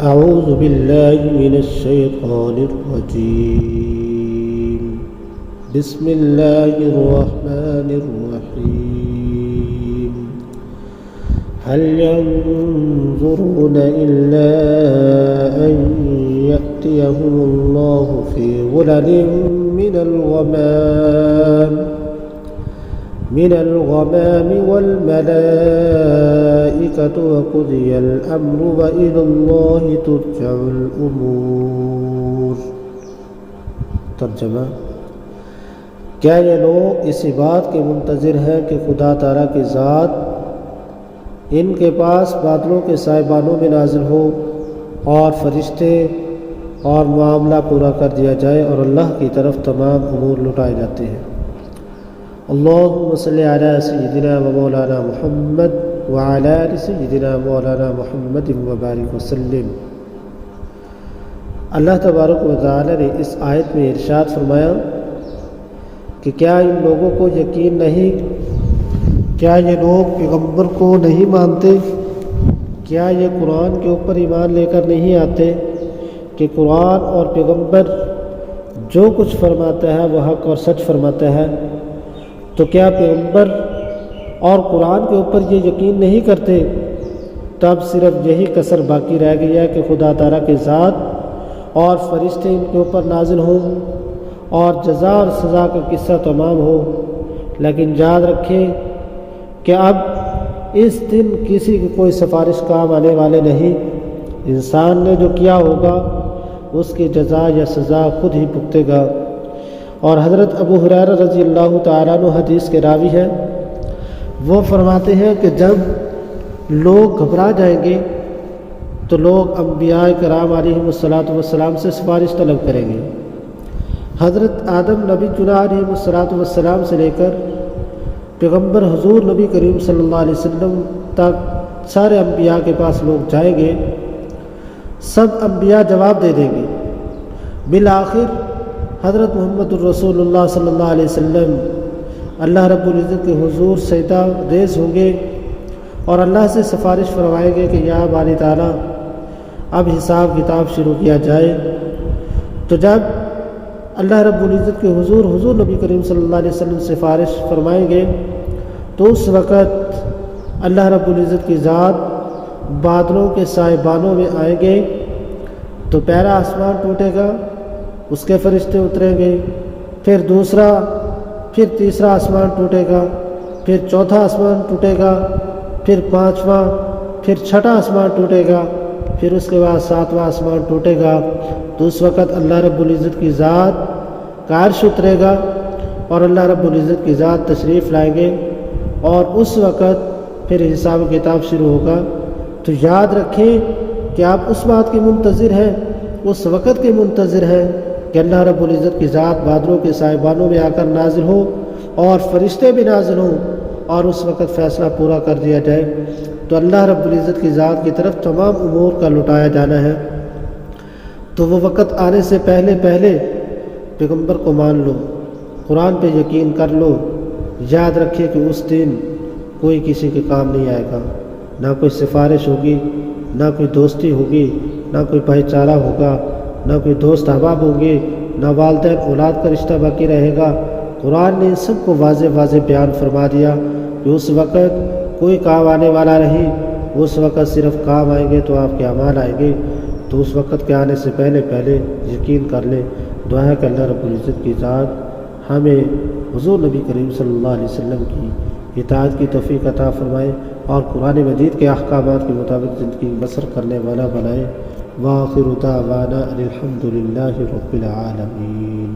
أعوذ بالله من الشيطان الرجيم بسم الله الرحمن الرحيم هل ينظرون إلا أن يأتيهم الله في ظلل من الغمام والملائكة وقضي الأمر وإلى الله ترجع الأمور۔ ترجمہ: کیا یہ لوگ اسی بات کے منتظر ہیں کہ خدا تعالیٰ کی ذات ان کے پاس بادلوں کے سائبانوں میں نازل ہو اور فرشتے اور معاملہ پورا کر دیا جائے اور اللہ کی طرف تمام امور لٹائے جاتے ہیں۔ اللہم صلی علی سیدنا و مولانا محمد وعلی آل سیدنا مولانا محمد وبارک وسلم۔ اللہ تبارک و تعالی نے اس آیت میں ارشاد فرمایا کہ کیا ان لوگوں کو یقین نہیں، کیا یہ لوگ پیغمبر کو نہیں مانتے، کیا یہ قرآن کے اوپر ایمان لے کر نہیں آتے کہ قرآن اور پیغمبر جو کچھ فرماتا ہے وہ حق اور سچ فرماتا ہے؟ تو کیا پیغمبر اور قرآن کے اوپر یہ یقین نہیں کرتے؟ تب صرف یہی کسر باقی رہ گئی ہے کہ خدا تعالیٰ کی ذات اور فرشتے ان کے اوپر نازل ہوں اور جزا اور سزا کا قصہ تمام ہو۔ لیکن یاد رکھیں کہ اب اس دن کسی کی کوئی سفارش کام آنے والے نہیں۔ انسان نے جو کیا ہوگا اس کی جزا یا سزا خود ہی بھگتے گا۔ اور حضرت ابو ہریرہ رضی اللہ تعالیٰ عنہ حدیث کے راوی ہیں، وہ فرماتے ہیں کہ جب لوگ گھبرا جائیں گے تو لوگ انبیاء کرام علیہم السلام سے سفارش طلب کریں گے۔ حضرت آدم نبی چنا علیہم السلام سے لے کر پیغمبر حضور نبی کریم صلی اللہ علیہ وسلم تک سارے انبیاء کے پاس لوگ جائیں گے، سب انبیاء جواب دے دیں گے۔ بالآخر حضرت محمد الرسول اللہ صلی اللہ علیہ وسلم اللہ رب العزت کے حضور سجدہ ریز ہوں گے اور اللہ سے سفارش فرمائیں گے کہ یا باری تعالیٰ اب حساب کتاب شروع کیا جائے۔ تو جب اللہ رب العزت کے حضور نبی کریم صلی اللہ علیہ وسلم سفارش فرمائیں گے تو اس وقت اللہ رب العزت کی ذات بادلوں کے سائبانوں میں آئیں گے تو پہلا آسمان ٹوٹے گا، اس کے فرشتے اتریں گے، پھر دوسرا، پھر تیسرا آسمان ٹوٹے گا، پھر چوتھا آسمان ٹوٹے گا، پھر پانچواں، پھر چھٹا آسمان ٹوٹے گا، پھر اس کے بعد ساتواں آسمان ٹوٹے گا۔ تو اس وقت اللہ رب العزت کی ذات کا عرش اترے گا اور اللہ رب العزت کی ذات تشریف لائیں گے اور اس وقت پھر حساب کتاب شروع ہوگا۔ تو یاد رکھیں کہ آپ اس بات کے منتظر ہیں، اس وقت کے منتظر ہیں کہ اللہ رب العزت کی ذات بادلوں کے سائبانوں میں آ کر نازل ہو اور فرشتے بھی نازل ہوں اور اس وقت فیصلہ پورا کر دیا جائے۔ تو اللہ رب العزت کی ذات کی طرف تمام امور کا لٹایا جانا ہے۔ تو وہ وقت آنے سے پہلے پیغمبر کو مان لو، قرآن پہ یقین کر لو۔ یاد رکھے کہ اس دن کوئی کسی کے کام نہیں آئے گا، نہ کوئی سفارش ہوگی، نہ کوئی دوستی ہوگی، نہ کوئی بھائی چارہ ہوگا، نہ کوئی دوست احباب ہوں گے، نہ والدین اولاد کا رشتہ باقی رہے گا۔ قرآن نے سب کو واضح بیان فرما دیا کہ اس وقت کوئی کام آنے والا نہیں، اس وقت صرف کام آئیں گے تو آپ کے اعمال آئیں گے۔ تو اس وقت کے آنے سے پہلے یقین کر لیں۔ دعا ہے کہ اللہ رب العزت کی ذات ہمیں حضور نبی کریم صلی اللہ علیہ وسلم کی اطاعت کی توفیق عطا فرمائے اور قرآن مجید کے احکامات کے مطابق زندگی بسر کرنے والا بنائے۔ وآخر دعوانا الحمد للہ رب العالمین۔